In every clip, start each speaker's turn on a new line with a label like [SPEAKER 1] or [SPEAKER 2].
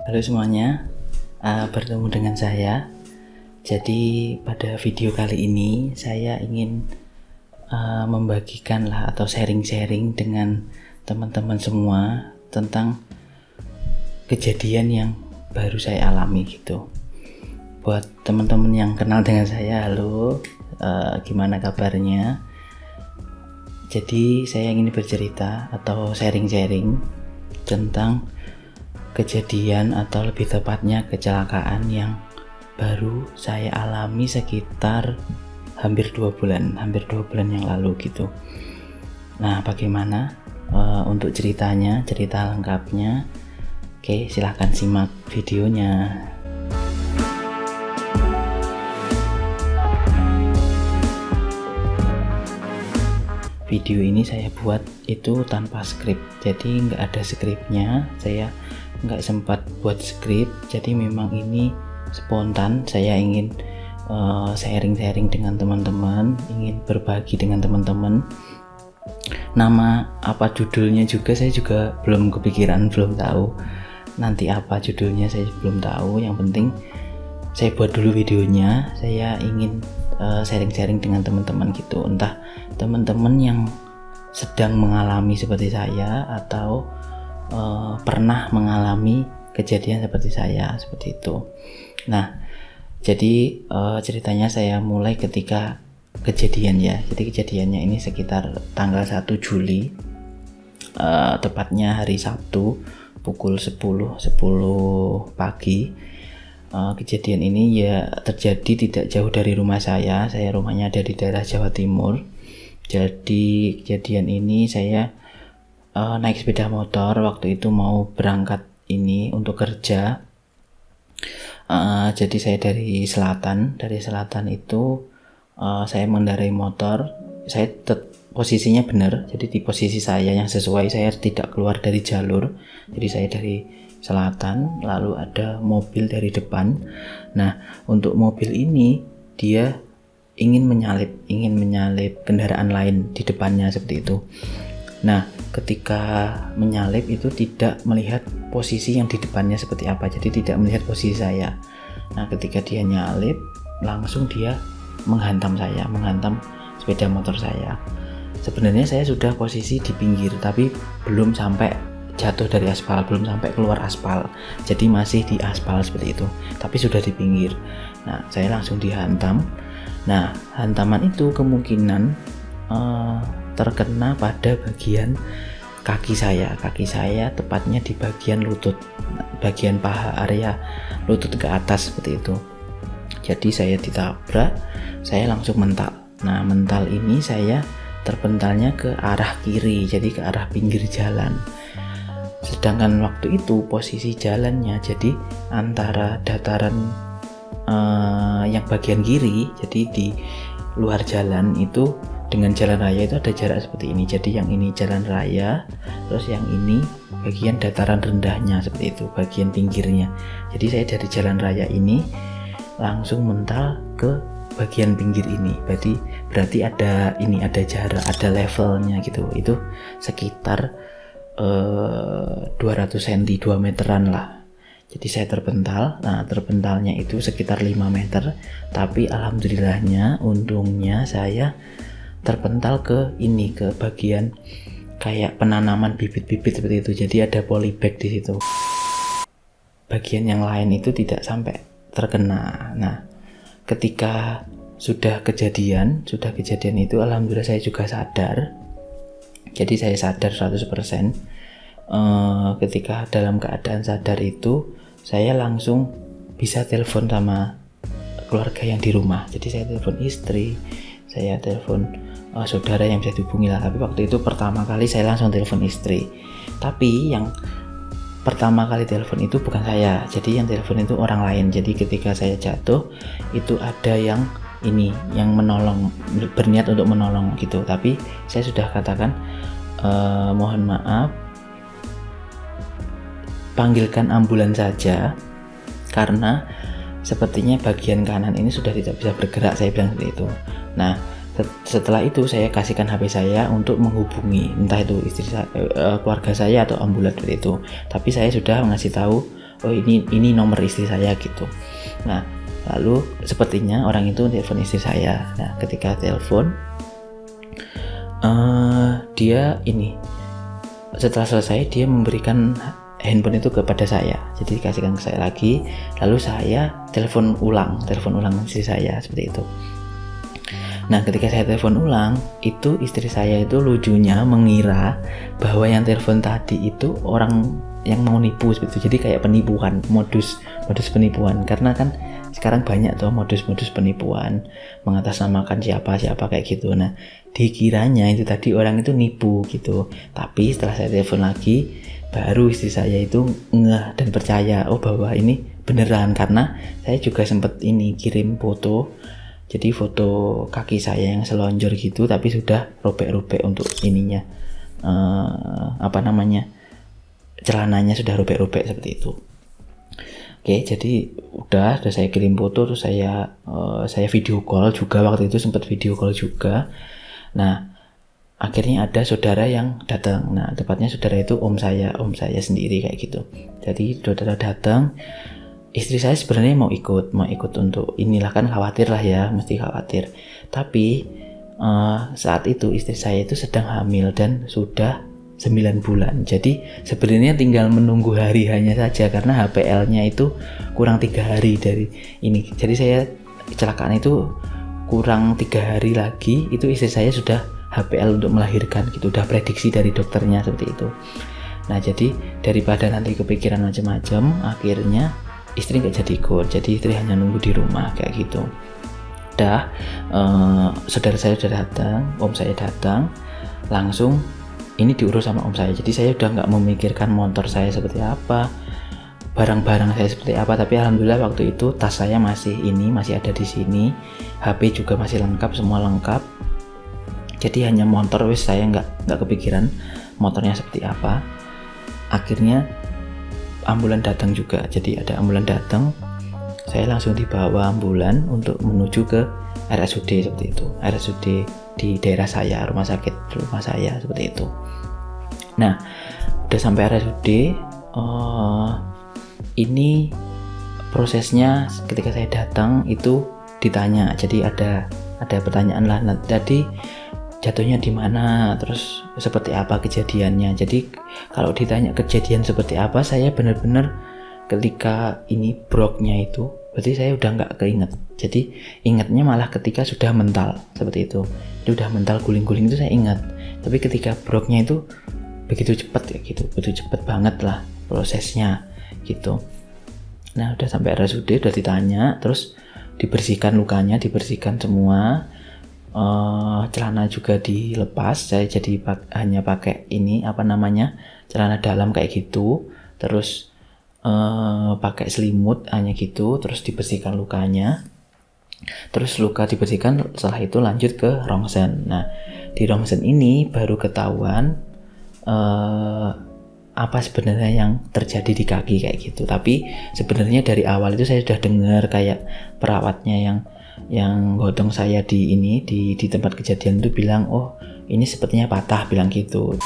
[SPEAKER 1] Halo semuanya, bertemu dengan saya. Jadi pada video kali ini saya ingin membagikan atau sharing-sharing dengan teman-teman semua tentang kejadian yang baru saya alami gitu. Buat teman-teman yang kenal dengan saya, halo, gimana kabarnya? Jadi saya ingin bercerita atau sharing-sharing tentang kejadian atau lebih tepatnya kecelakaan yang baru saya alami sekitar hampir 2 bulan yang lalu gitu. Nah, bagaimana untuk cerita lengkapnya? Oke, silahkan simak videonya. Video ini saya buat itu tanpa skrip, jadi nggak ada skripnya. Saya nggak sempat buat skrip, jadi memang ini spontan. Saya ingin sharing-sharing dengan teman-teman, ingin berbagi dengan teman-teman. Nama apa judulnya juga saya juga belum kepikiran, belum tahu nanti apa judulnya, saya belum tahu. Yang penting saya buat dulu videonya. Saya ingin sharing-sharing dengan teman-teman gitu, entah teman-teman yang sedang mengalami seperti saya atau pernah mengalami kejadian seperti saya, seperti itu. Nah, jadi ceritanya saya mulai ketika kejadian ya. Jadi kejadiannya ini sekitar tanggal 1 Juli, tepatnya hari Sabtu pukul 10 pagi. Kejadian ini ya terjadi tidak jauh dari rumah saya. Saya rumahnya ada di daerah Jawa Timur. Jadi kejadian ini saya naik sepeda motor, waktu itu mau berangkat ini untuk kerja. Jadi saya dari selatan itu saya mengendarai motor. Saya posisinya benar, jadi di posisi saya yang sesuai, saya tidak keluar dari jalur. Jadi saya dari selatan, lalu ada mobil dari depan. Nah, untuk mobil ini dia ingin menyalip kendaraan lain di depannya, seperti itu. Nah, ketika menyalip itu tidak melihat posisi yang di depannya seperti apa, jadi tidak melihat posisi saya. Nah, ketika dia nyalip, langsung dia menghantam sepeda motor saya. Sebenarnya saya sudah posisi di pinggir, tapi belum sampai jatuh dari aspal, belum sampai keluar aspal, jadi masih di aspal seperti itu, tapi sudah di pinggir. Nah, saya langsung dihantam. Nah, hantaman itu kemungkinan terkena pada bagian kaki saya tepatnya di bagian lutut, bagian paha, area lutut ke atas seperti itu. Jadi saya ditabrak, saya langsung mental. Nah, mental ini saya terpentalnya ke arah kiri, jadi ke arah pinggir jalan. Sedangkan waktu itu posisi jalannya jadi antara dataran yang bagian kiri, jadi di luar jalan itu dengan jalan raya itu ada jarak seperti ini. Jadi yang ini jalan raya, terus yang ini bagian dataran rendahnya seperti itu, bagian pinggirnya. Jadi saya dari jalan raya ini langsung mental ke bagian pinggir ini. Berarti ada jarak, ada levelnya gitu. Itu sekitar 200 cm, 2 meteran lah. Jadi saya terpental. Nah, terpentalnya itu sekitar 5 meter. Tapi alhamdulillahnya, untungnya saya terpental ke bagian kayak penanaman bibit-bibit seperti itu. Jadi ada polybag di situ. Bagian yang lain itu tidak sampai terkena. Nah, ketika sudah kejadian itu, alhamdulillah saya juga sadar. Jadi saya sadar 100%. Ketika dalam keadaan sadar itu, saya langsung bisa telepon sama keluarga yang di rumah. Jadi saya telepon istri, saya telepon saudara yang bisa dihubungi lah. Tapi waktu itu pertama kali saya langsung telepon istri. Tapi yang pertama kali telepon itu bukan saya, jadi yang telepon itu orang lain. Jadi ketika saya jatuh itu ada yang menolong, berniat untuk menolong gitu. Tapi saya sudah katakan mohon maaf, panggilkan ambulan saja karena sepertinya bagian kanan ini sudah tidak bisa bergerak, saya bilang seperti itu. Nah, setelah itu saya kasihkan HP saya untuk menghubungi entah itu istri saya, keluarga saya atau ambulan seperti itu. Tapi saya sudah mengasih tahu oh ini nomor istri saya gitu. Nah lalu sepertinya orang itu telepon istri saya. Nah ketika telepon dia ini setelah selesai dia memberikan handphone itu kepada saya, jadi dikasihkan ke saya lagi, lalu saya telepon ulang istri saya seperti itu. Nah ketika saya telepon ulang, itu istri saya itu lucunya mengira bahwa yang telepon tadi itu orang yang mau nipu seperti itu. Jadi kayak penipuan, modus penipuan, karena kan sekarang banyak tuh modus penipuan mengatasnamakan siapa kayak gitu. Nah dikiranya itu tadi orang itu nipu gitu, tapi setelah saya telepon lagi baru istri saya itu ngeh dan percaya bahwa ini beneran, karena saya juga sempat ini kirim foto. Jadi foto kaki saya yang selonjor gitu, tapi sudah robek-robek untuk ininya, celananya sudah robek-robek seperti itu. Oke, jadi udah saya kirim foto, terus saya video call juga, waktu itu sempat video call juga. Nah akhirnya ada saudara yang datang. Nah tepatnya saudara itu om saya sendiri kayak gitu. Jadi saudara datang. Istri saya sebenarnya mau ikut untuk inilah, kan khawatir lah ya, mesti khawatir. Tapi saat itu istri saya itu sedang hamil dan sudah 9 bulan. Jadi sebenarnya tinggal menunggu hari hanya saja, karena HPL-nya itu kurang 3 hari dari ini. Jadi saya kecelakaan itu kurang 3 hari lagi, itu istri saya sudah HPL untuk melahirkan gitu. Udah prediksi dari dokternya seperti itu. Nah jadi daripada nanti kepikiran macam-macam, akhirnya istri nggak jadi ikut, jadi istri hanya nunggu di rumah kayak gitu. Saudara saya sudah datang, om saya datang, langsung ini diurus sama om saya. Jadi saya udah nggak memikirkan motor saya seperti apa, barang-barang saya seperti apa, tapi alhamdulillah waktu itu tas saya masih ada di sini, HP juga masih lengkap, semua lengkap. Jadi hanya motor, saya nggak kepikiran motornya seperti apa. Akhirnya ambulan datang juga, jadi ada ambulan datang, saya langsung dibawa ambulan untuk menuju ke RSUD seperti itu, RSUD di daerah saya, rumah sakit rumah saya seperti itu. Nah udah sampai RSUD, ini prosesnya ketika saya datang itu ditanya, jadi ada pertanyaan lah, tadi jatuhnya di mana, terus seperti apa kejadiannya. Jadi kalau ditanya kejadian seperti apa, saya benar-benar ketika ini broknya itu, berarti saya udah nggak keinget. Jadi ingatnya malah ketika sudah mental seperti itu. Itu udah mental guling-guling itu saya ingat. Tapi ketika broknya itu begitu cepat ya gitu, begitu cepat banget lah prosesnya gitu. Nah udah sampai RSUD, udah ditanya, terus dibersihkan lukanya, dibersihkan semua. Celana juga dilepas, saya jadi hanya pakai celana dalam kayak gitu, terus pakai selimut hanya gitu, terus dibersihkan lukanya, terus luka dibersihkan, setelah itu lanjut ke rongsen. Nah di rongsen ini baru ketahuan apa sebenarnya yang terjadi di kaki kayak gitu. Tapi sebenarnya dari awal itu saya sudah dengar kayak perawatnya yang gotong saya di tempat kejadian itu bilang, oh ini sepertinya patah, bilang gitu.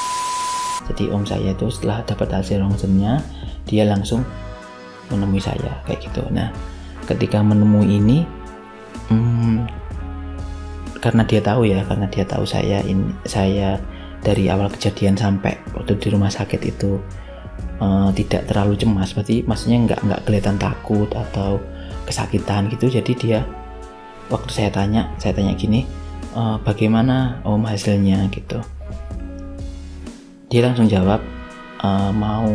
[SPEAKER 1] Jadi om saya itu setelah dapat hasil rongsennya, dia langsung menemui saya kayak gitu. Nah ketika menemui ini, karena dia tahu saya dari awal kejadian sampai waktu di rumah sakit itu tidak terlalu cemas, berarti maksudnya nggak kelihatan takut atau kesakitan gitu. Jadi dia, waktu saya tanya gini, bagaimana om hasilnya gitu, dia langsung jawab, mau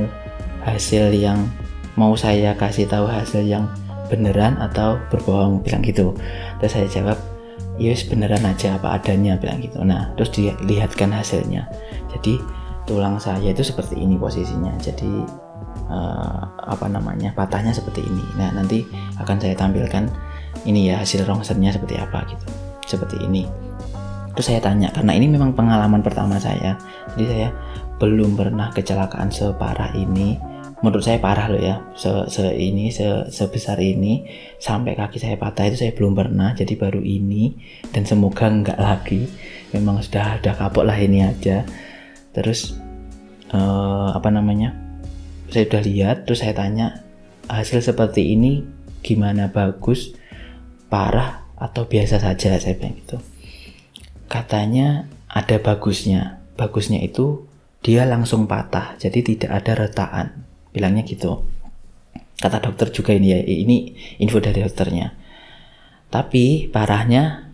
[SPEAKER 1] saya kasih tahu hasil yang beneran atau berbohong, bilang gitu. Terus saya jawab, yes beneran aja apa adanya, bilang gitu. Nah terus dia lihatkan hasilnya, jadi tulang saya itu seperti ini posisinya, jadi patahnya seperti ini. Nah nanti akan saya tampilkan ini ya hasil rongsennya seperti apa gitu, seperti ini. Terus saya tanya, karena ini memang pengalaman pertama saya, jadi saya belum pernah kecelakaan separah ini. Menurut saya parah loh ya, sebesar ini sampai kaki saya patah itu saya belum pernah. Jadi baru ini, dan semoga enggak lagi. Memang sudah kapok lah ini aja. Terus saya udah lihat, terus saya tanya, hasil seperti ini gimana, bagus, parah, atau biasa saja, saya bilang gitu. Katanya ada bagusnya. Bagusnya itu dia langsung patah, jadi tidak ada retaan, bilangnya gitu. Kata dokter juga ini ya, ini info dari dokternya. Tapi parahnya,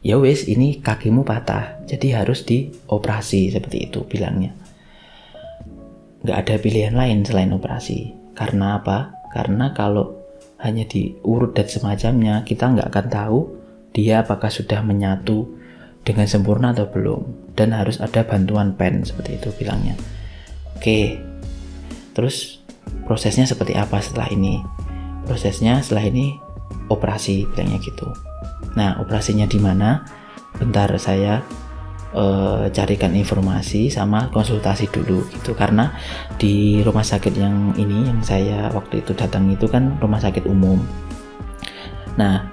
[SPEAKER 1] ya wes ini kakimu patah, jadi harus dioperasi, seperti itu bilangnya. Nggak ada pilihan lain selain operasi. Karena apa? Karena kalau hanya diurut dan semacamnya, kita nggak akan tahu dia apakah sudah menyatu dengan sempurna atau belum. Dan harus ada bantuan pen, seperti itu bilangnya. Oke, terus prosesnya seperti apa setelah ini? Prosesnya setelah ini operasi, bilangnya gitu. Nah, operasinya di mana? Bentar saya carikan informasi sama konsultasi dulu gitu, karena di rumah sakit yang ini yang saya waktu itu datang itu kan rumah sakit umum. Nah,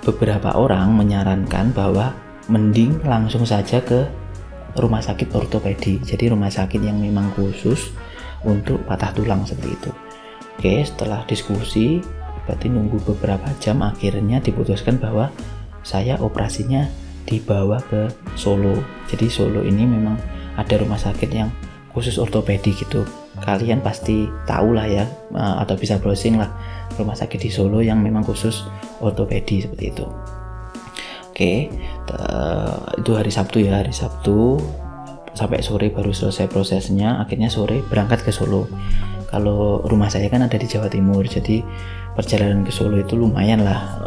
[SPEAKER 1] beberapa orang menyarankan bahwa mending langsung saja ke rumah sakit ortopedi, jadi rumah sakit yang memang khusus untuk patah tulang, seperti itu. Oke, setelah diskusi berarti nunggu beberapa jam, akhirnya diputuskan bahwa saya operasinya dibawa ke Solo. Jadi Solo ini memang ada rumah sakit yang khusus ortopedi gitu. Kalian pasti tahu lah ya, atau bisa browsing lah rumah sakit di Solo yang memang khusus ortopedi, seperti itu. Oke, itu hari Sabtu ya, hari Sabtu sampai sore baru selesai prosesnya. Akhirnya sore berangkat ke Solo. Kalau rumah saya kan ada di Jawa Timur, jadi perjalanan ke Solo itu lumayan lah,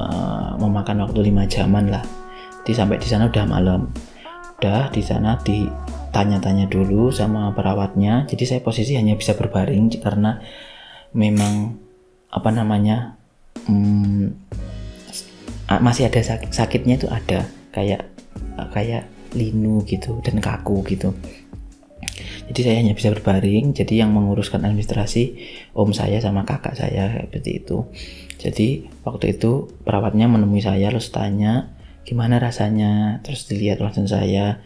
[SPEAKER 1] memakan waktu 5 jaman lah. Sampai di sana udah malam. Udah di sana ditanya-tanya dulu sama perawatnya. Jadi saya posisi hanya bisa berbaring karena memang masih ada sakitnya itu, ada kayak linu gitu dan kaku gitu. Jadi saya hanya bisa berbaring. Jadi yang menguruskan administrasi om saya sama kakak saya, seperti itu. Jadi waktu itu perawatnya menemui saya, terus tanya gimana rasanya, terus dilihat langsung saya,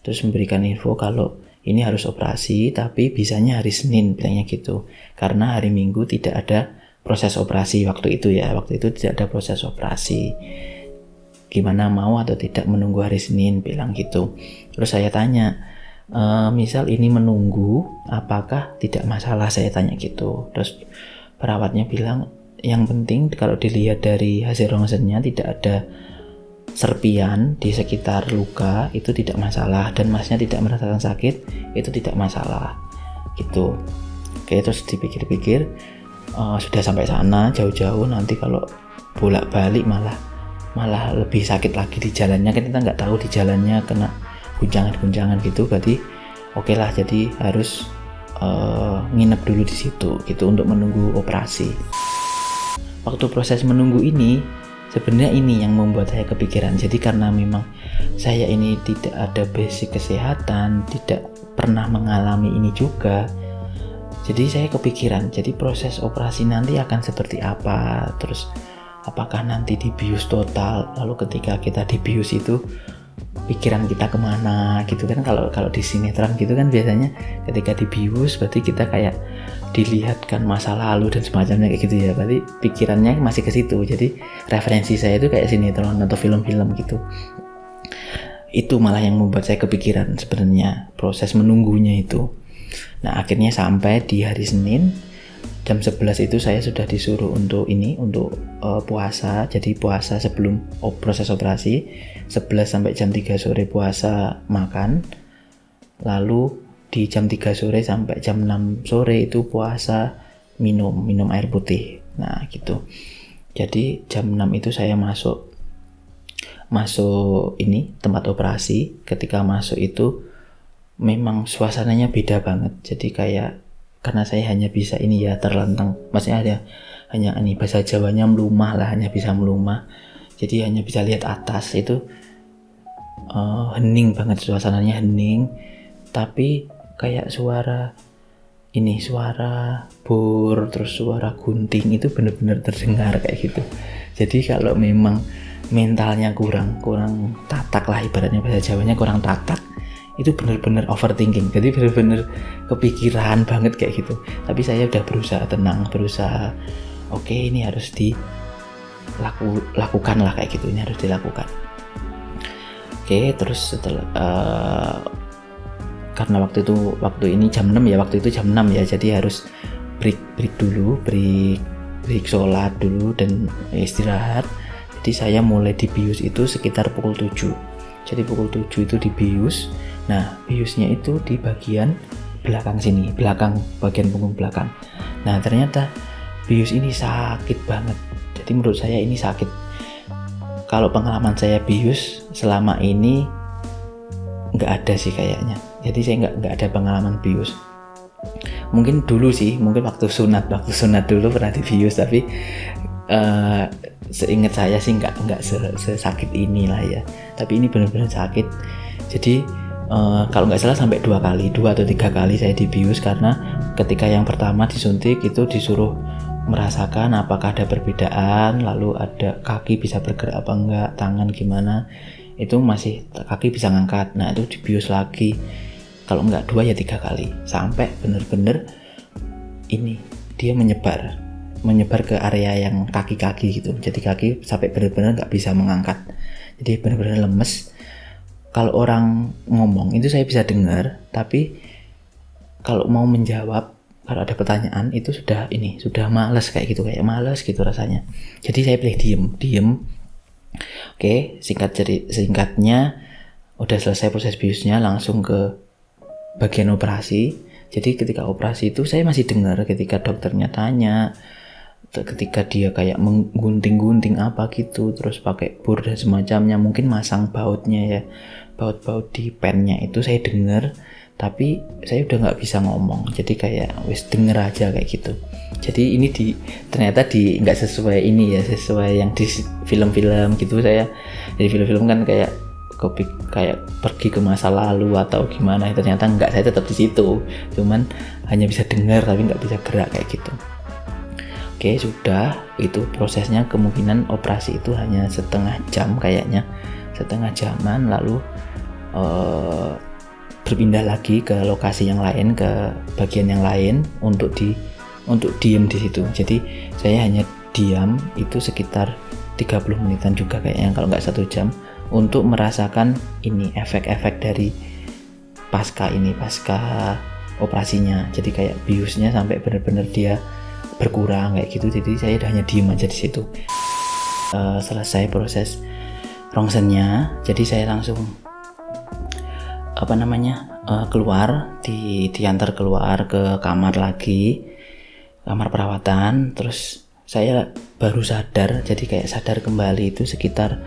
[SPEAKER 1] terus memberikan info kalau ini harus operasi tapi bisanya hari Senin, bilangnya gitu, karena hari Minggu tidak ada proses operasi waktu itu tidak ada proses operasi. Gimana, mau atau tidak menunggu hari Senin, bilang gitu. Terus saya tanya, misal ini menunggu apakah tidak masalah, saya tanya gitu. Terus perawatnya bilang yang penting kalau dilihat dari hasil ronsennya tidak ada serpian di sekitar luka, itu tidak masalah, dan masnya tidak merasakan sakit, itu tidak masalah gitu. Oke, terus dipikir-pikir, sudah sampai sana jauh-jauh, nanti kalau bolak-balik malah lebih sakit lagi di jalannya, kan kita nggak tahu di jalannya kena guncangan-guncangan gitu. Berarti oke lah, jadi harus nginep dulu di situ gitu untuk menunggu operasi. Waktu proses menunggu ini sebenarnya ini yang membuat saya kepikiran. Jadi karena memang saya ini tidak ada basic kesehatan, tidak pernah mengalami ini juga, jadi saya kepikiran, jadi proses operasi nanti akan seperti apa, terus apakah nanti dibius total, lalu ketika kita dibius itu pikiran kita kemana gitu kan. Kalau di sinetron gitu kan biasanya ketika dibius berarti kita kayak dilihatkan masa lalu dan semacamnya kayak gitu ya, berarti pikirannya masih ke situ. Jadi referensi saya itu kayak sinetron atau film-film gitu. Itu malah yang membuat saya kepikiran sebenarnya proses menunggunya itu. Nah, akhirnya sampai di hari Senin jam 11 itu saya sudah disuruh untuk puasa. Jadi puasa sebelum proses operasi, 11 sampai jam 3 sore puasa makan, lalu di jam 3 sore sampai jam 6 sore itu puasa minum air putih. Nah gitu. Jadi jam 6 itu saya masuk ini tempat operasi. Ketika masuk itu memang suasananya beda banget. Jadi kayak, karena saya hanya bisa ini ya terlentang, maksudnya hanya ini bahasa Jawanya melumah lah, hanya bisa melumah. Jadi hanya bisa lihat atas itu, hening banget, suasananya hening. Tapi kayak suara bor, terus suara gunting itu benar-benar terdengar kayak gitu. Jadi kalau memang mentalnya kurang tatak lah, ibaratnya bahasa Jawanya kurang tatak, itu benar-benar overthinking. Jadi benar-benar kepikiran banget kayak gitu. Tapi saya udah berusaha tenang, berusaha oke ini harus dilakukan lah kayak gitu, ini harus dilakukan. Oke, terus setelah karena waktu ini jam 6 ya, waktu itu jam 6 ya, jadi harus break dulu, break sholat dulu dan istirahat. Jadi saya mulai dibius itu sekitar pukul 7. Jadi pukul 7 itu dibius. Nah, biusnya itu di bagian belakang sini, bagian punggung belakang. Nah, ternyata bius ini sakit banget. Jadi menurut saya ini sakit. Kalau pengalaman saya bius selama ini nggak ada sih kayaknya. Jadi saya nggak ada pengalaman bius. Mungkin dulu sih, mungkin waktu sunat dulu pernah dibius, tapi seingat saya sih nggak sesakit inilah ya. Tapi ini benar-benar sakit. Jadi kalau nggak salah sampai 2 atau 3 kali saya dibius, karena ketika yang pertama disuntik itu disuruh merasakan apakah ada perbedaan, lalu ada kaki bisa bergerak apa enggak, tangan gimana, itu masih kaki bisa ngangkat. Nah itu dibius lagi, kalau enggak 2 ya 3 kali, sampai bener-bener ini dia menyebar ke area yang kaki-kaki gitu. Jadi kaki sampai bener-bener nggak bisa mengangkat, jadi bener-bener lemes. Kalau orang ngomong itu saya bisa dengar, tapi kalau mau menjawab, kalau ada pertanyaan itu sudah malas kayak gitu rasanya. Jadi saya pilih diem. Oke, singkatnya udah selesai proses biusnya, langsung ke bagian operasi. Jadi ketika operasi itu saya masih dengar ketika dokternya tanya, ketika dia kayak menggunting-gunting apa gitu, terus pakai bur dan semacamnya, mungkin masang bautnya ya, baut di pennya itu saya dengar, tapi saya udah nggak bisa ngomong, jadi kayak wes denger aja kayak gitu. Jadi ini ternyata nggak sesuai ini ya, sesuai yang di film-film gitu. Saya di film-film kan kayak pergi ke masa lalu atau gimana, ternyata nggak, saya tetap di situ, cuman hanya bisa dengar tapi nggak bisa gerak kayak gitu. Oke, sudah itu prosesnya. Kemungkinan operasi itu hanya setengah jam kayaknya, setengah jaman, lalu berpindah lagi ke lokasi yang lain, ke bagian yang lain untuk diem di situ. Jadi saya hanya diam itu sekitar 30 menitan juga kayaknya, kalau nggak 1 jam, untuk merasakan ini efek-efek dari pasca operasinya. Jadi kayak biusnya sampai benar-benar dia berkurang kayak gitu. Jadi saya hanya diem aja di situ. Selesai proses rongsennya, jadi saya langsung keluar, diantar keluar ke kamar lagi, kamar perawatan. Terus saya baru sadar, jadi kayak sadar kembali itu sekitar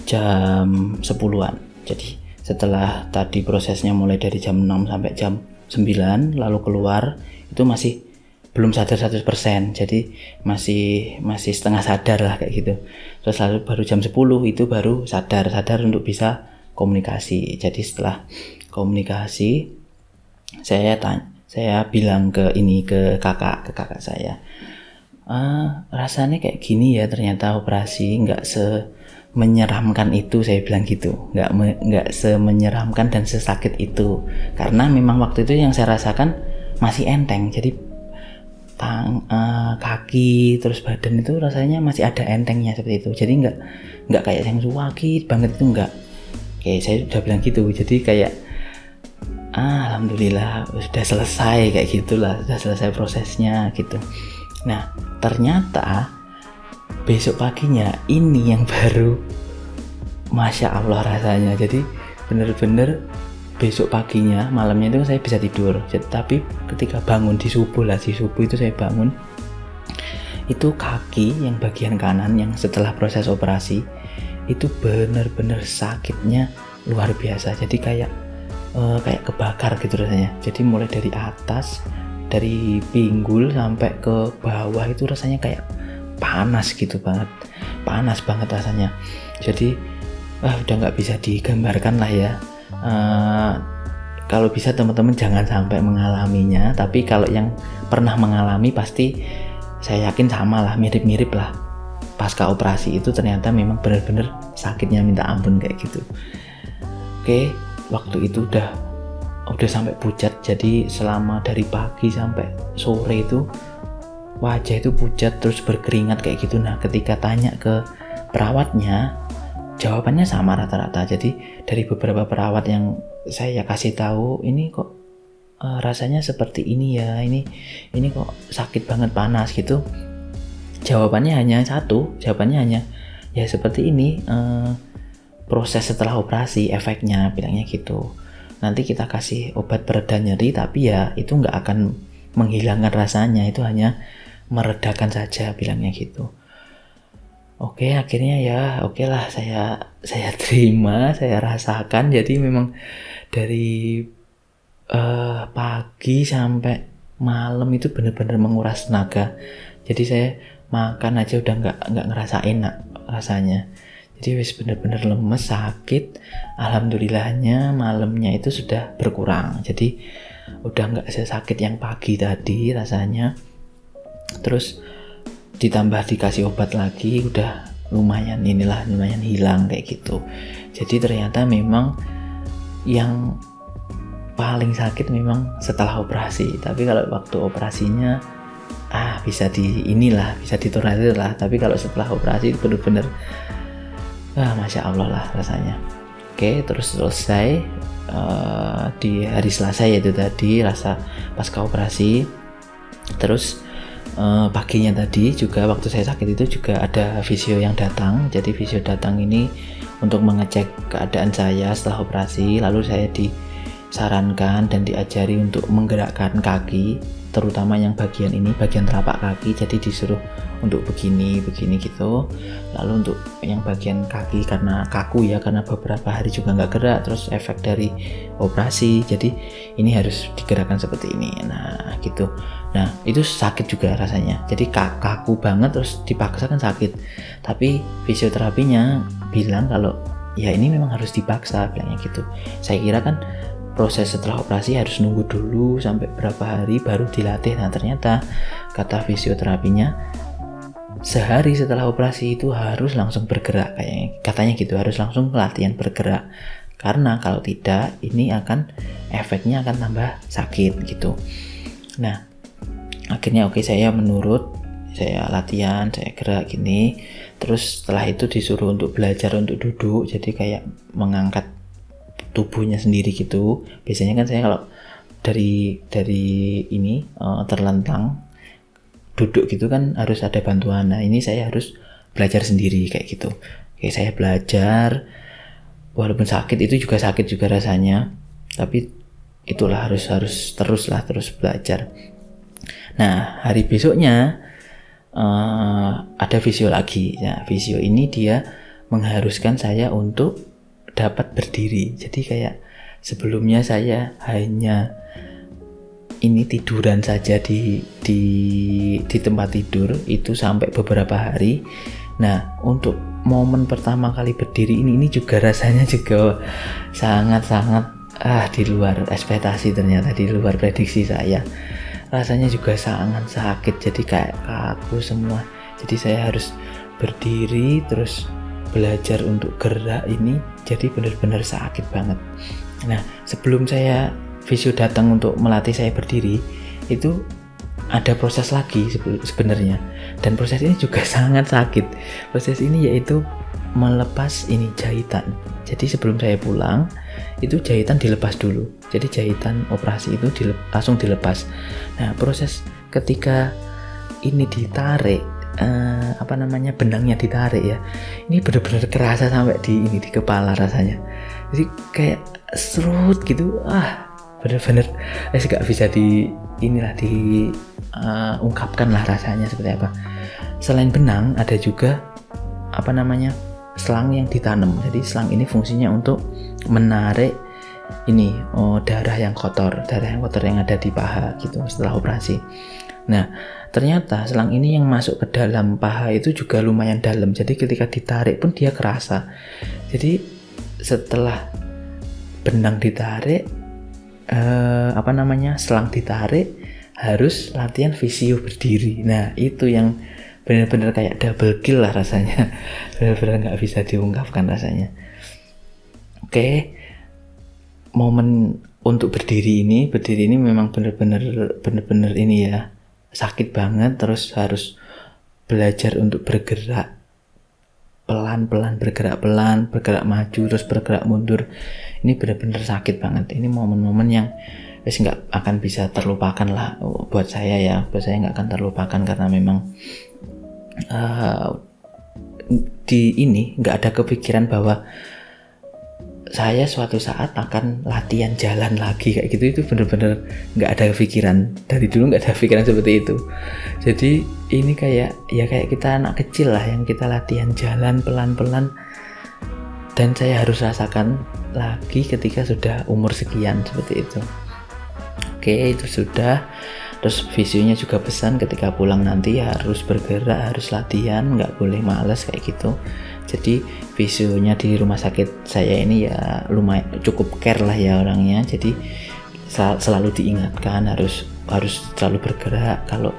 [SPEAKER 1] jam 10-an. Jadi setelah tadi prosesnya mulai dari jam 6 sampai jam 9, lalu keluar itu masih belum sadar 100%, jadi masih setengah sadar lah kayak gitu. Terus lalu baru jam 10 itu baru sadar untuk bisa komunikasi. Jadi setelah komunikasi saya bilang ke kakak saya, rasanya kayak gini ya, ternyata operasi nggak menyeramkan itu, saya bilang gitu, nggak semenyeramkan dan sesakit itu, karena memang waktu itu yang saya rasakan masih enteng. Jadi kaki terus badan itu rasanya masih ada entengnya seperti itu, jadi nggak kayak yang sakit banget itu, nggak. Oke, saya udah bilang gitu, jadi kayak alhamdulillah sudah selesai kayak gitulah, sudah selesai prosesnya gitu. Nah ternyata besok paginya ini yang baru Masya Allah rasanya. Jadi bener-bener besok paginya, malamnya itu saya bisa tidur. Tapi ketika bangun di subuh itu saya bangun, itu kaki yang bagian kanan yang setelah proses operasi itu bener-bener sakitnya luar biasa. Jadi kayak kebakar gitu rasanya. Jadi mulai dari atas, dari pinggul sampai ke bawah itu rasanya kayak panas banget rasanya. Jadi udah nggak bisa digambarkan lah ya. Kalau bisa teman-teman jangan sampai mengalaminya, tapi kalau yang pernah mengalami pasti saya yakin sama lah, mirip-mirip lah. Pasca operasi itu ternyata memang benar-benar sakitnya minta ampun kayak gitu. Oke, waktu itu udah sampai pucat. Jadi selama dari pagi sampai sore itu wajah itu pucat terus berkeringat kayak gitu. Nah ketika tanya ke perawatnya, jawabannya sama rata-rata. Jadi dari beberapa perawat yang saya kasih tahu, ini kok rasanya seperti ini ya, ini kok sakit banget, panas gitu, jawabannya hanya satu, jawabannya hanya ya seperti ini, proses setelah operasi efeknya, bilangnya gitu. Nanti kita kasih obat pereda nyeri, tapi ya itu nggak akan menghilangkan rasanya, itu hanya meredakan saja, bilangnya gitu. Oke, akhirnya ya oke lah, saya terima, saya rasakan. Jadi memang dari pagi sampai malam itu benar-benar menguras tenaga. Jadi saya makan aja udah nggak ngerasa enak rasanya. Jadi wis benar-benar lemes, sakit. Alhamdulillahnya malamnya itu sudah berkurang. Jadi udah nggak sesakit yang pagi tadi rasanya. Terus ditambah dikasih obat lagi, udah lumayan hilang kayak gitu. Jadi ternyata memang yang paling sakit memang setelah operasi. Tapi kalau waktu operasinya bisa ditolerir lah. Tapi kalau setelah operasi bener-bener Masya Allah lah rasanya. Oke, terus selesai di hari Selasa yaitu tadi rasa pasca operasi. Terus paginya tadi juga waktu saya sakit itu juga ada fisio yang datang. Jadi fisio datang ini untuk mengecek keadaan saya setelah operasi. Lalu saya disarankan dan diajari untuk menggerakkan kaki, terutama yang bagian ini, bagian telapak kaki. Jadi disuruh untuk begini gitu. Lalu untuk yang bagian kaki karena kaku ya, karena beberapa hari juga nggak gerak, terus efek dari operasi, jadi ini harus digerakkan seperti ini. Nah gitu. Nah itu sakit juga rasanya, jadi kaku banget, terus dipaksa kan sakit. Tapi fisioterapinya bilang kalau ya ini memang harus dipaksa, bilangnya gitu. Saya kira kan proses setelah operasi harus nunggu dulu sampai berapa hari baru dilatih. Nah ternyata kata fisioterapinya sehari setelah operasi itu harus langsung bergerak, katanya gitu, harus langsung latihan bergerak, karena kalau tidak ini efeknya akan tambah sakit gitu. Nah akhirnya oke, saya menurut, saya latihan, saya gerak gini. Terus setelah itu disuruh untuk belajar untuk duduk, jadi kayak mengangkat tubuhnya sendiri gitu. Biasanya kan saya kalau dari ini terlentang duduk gitu kan harus ada bantuan. Nah ini saya harus belajar sendiri kayak gitu. Oke, saya belajar, walaupun sakit, itu juga sakit juga rasanya, tapi itulah harus terus belajar. Nah hari besoknya ada visio lagi. Nah visio ini dia mengharuskan saya untuk dapat berdiri. Jadi kayak sebelumnya saya hanya ini tiduran saja di tempat tidur itu sampai beberapa hari. Nah untuk momen pertama kali berdiri ini juga rasanya juga sangat-sangat di luar ekspektasi, ternyata di luar prediksi saya. Rasanya juga sangat sakit, jadi kayak kaku semua. Jadi saya harus berdiri terus belajar untuk gerak ini, jadi benar-benar sakit banget. Nah sebelum saya visio datang untuk melatih saya berdiri, itu ada proses lagi sebenarnya, dan proses ini juga sangat sakit. Proses ini yaitu melepas ini jahitan. Jadi sebelum saya pulang itu jahitan dilepas dulu, jadi jahitan operasi itu langsung dilepas. Nah proses ketika ini ditarik, benangnya ditarik ya, ini benar-benar kerasa sampai di kepala rasanya. Jadi kayak serut gitu, bener-bener gak bisa diungkapkan lah rasanya seperti apa. Selain benang ada juga selang yang ditanam. Jadi selang ini fungsinya untuk menarik darah yang kotor yang ada di paha gitu setelah operasi. Nah ternyata selang ini yang masuk ke dalam paha itu juga lumayan dalam, jadi ketika ditarik pun dia kerasa. Jadi setelah benang ditarik, selang ditarik, harus latihan visio berdiri. Nah itu yang benar-benar kayak double kill lah rasanya. Benar-benar nggak bisa diungkapkan rasanya. Oke, momen untuk berdiri ini memang benar-benar ini ya, sakit banget, terus harus belajar untuk bergerak pelan-pelan, bergerak maju, terus bergerak mundur. Ini benar-benar sakit banget. Ini momen-momen yang wis nggak akan bisa terlupakan lah buat saya ya. Buat saya nggak akan terlupakan karena memang di ini nggak ada kepikiran bahwa saya suatu saat akan latihan jalan lagi kayak gitu. Itu bener-bener nggak ada pikiran, dari dulu nggak ada pikiran seperti itu. Jadi ini kayak kita anak kecil lah yang kita latihan jalan pelan-pelan, dan saya harus rasakan lagi ketika sudah umur sekian seperti itu. Oke, itu sudah. Terus visionya juga pesan ketika pulang nanti harus bergerak, harus latihan, nggak boleh malas kayak gitu. Jadi visionya di rumah sakit saya ini ya lumayan cukup care lah ya orangnya. Jadi selalu diingatkan harus selalu bergerak. Kalau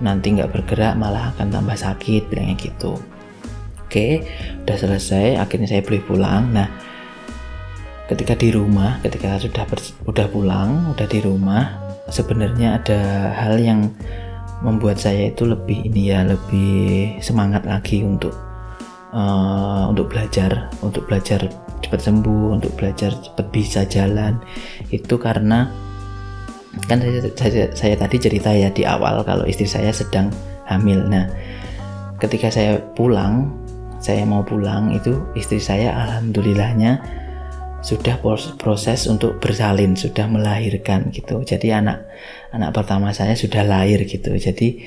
[SPEAKER 1] nanti nggak bergerak malah akan tambah sakit, bilangnya gitu. Oke, udah selesai. Akhirnya saya boleh pulang. Nah, ketika di rumah, ketika udah pulang, udah di rumah, sebenarnya ada hal yang membuat saya itu lebih semangat lagi untuk belajar cepat sembuh, untuk belajar cepat bisa jalan. Itu karena kan saya tadi cerita ya di awal kalau istri saya sedang hamil. Nah, ketika saya mau pulang itu istri saya alhamdulillahnya sudah proses untuk bersalin, sudah melahirkan gitu. Jadi anak pertama saya sudah lahir gitu. Jadi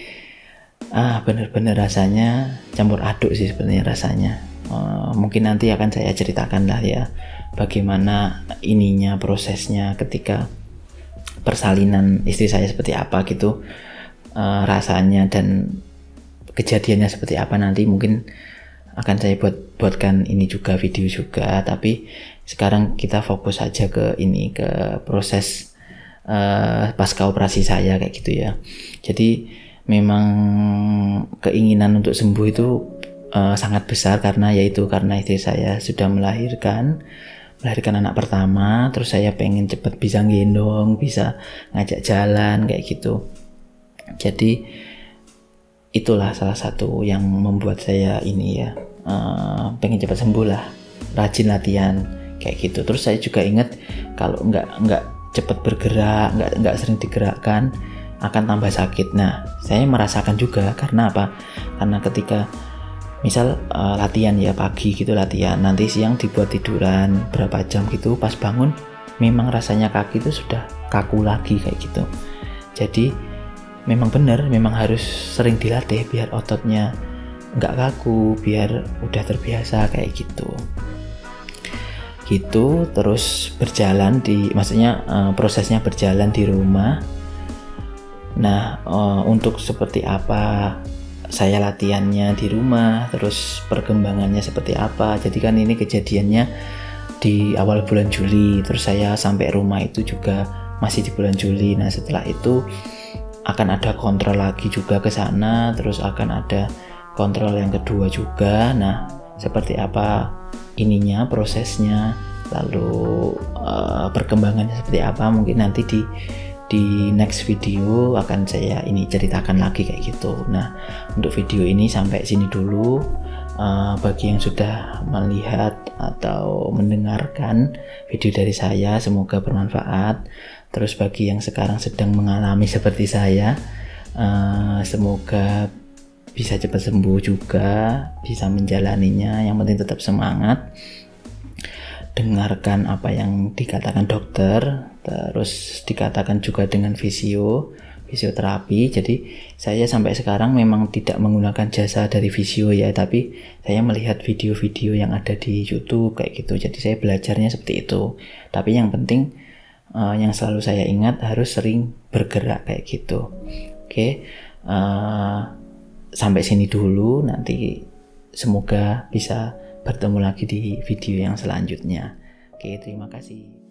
[SPEAKER 1] benar-benar rasanya campur aduk sih sebenarnya rasanya. Mungkin nanti akan saya ceritakan lah ya bagaimana ininya prosesnya ketika persalinan istri saya seperti apa gitu, rasanya dan kejadiannya seperti apa. Nanti mungkin akan saya buatkan ini juga, video juga. Tapi sekarang kita fokus aja ke proses pasca operasi saya kayak gitu ya. Jadi memang keinginan untuk sembuh itu sangat besar karena istri saya sudah melahirkan anak pertama. Terus saya pengen cepat bisa gendong, bisa ngajak jalan kayak gitu. Jadi itulah salah satu yang membuat saya pengen cepat sembuh lah, rajin latihan kayak gitu. Terus saya juga ingat kalau nggak cepat bergerak, nggak sering digerakkan akan tambah sakit. Nah, saya merasakan juga karena apa? Karena ketika misal latihan ya pagi gitu latihan, nanti siang dibuat tiduran berapa jam gitu, pas bangun memang rasanya kaki itu sudah kaku lagi kayak gitu. Jadi memang harus sering dilatih biar ototnya nggak kaku, biar udah terbiasa kayak gitu. Terus berjalan prosesnya berjalan di rumah. Nah, untuk seperti apa saya latihannya di rumah, terus perkembangannya seperti apa. Jadi kan ini kejadiannya di awal bulan Juli, terus saya sampai rumah itu juga masih di bulan Juli. Nah, setelah itu akan ada kontrol lagi juga ke sana, terus akan ada kontrol yang kedua juga. Nah, seperti apa prosesnya, lalu perkembangannya seperti apa, mungkin nanti di next video akan saya ceritakan lagi kayak gitu. Nah, untuk video ini sampai sini dulu. Bagi yang sudah melihat atau mendengarkan video dari saya, semoga bermanfaat. Terus bagi yang sekarang sedang mengalami seperti saya, semoga bisa cepat sembuh juga, bisa menjalaninya. Yang penting tetap semangat, dengarkan apa yang dikatakan dokter, terus dikatakan juga dengan fisioterapi. Jadi saya sampai sekarang memang tidak menggunakan jasa dari fisio ya, tapi saya melihat video-video yang ada di YouTube kayak gitu. Jadi saya belajarnya seperti itu. Tapi yang penting yang selalu saya ingat harus sering bergerak kayak gitu. Oke, sampai sini dulu. Nanti semoga bisa bertemu lagi di video yang selanjutnya. Oke, terima kasih.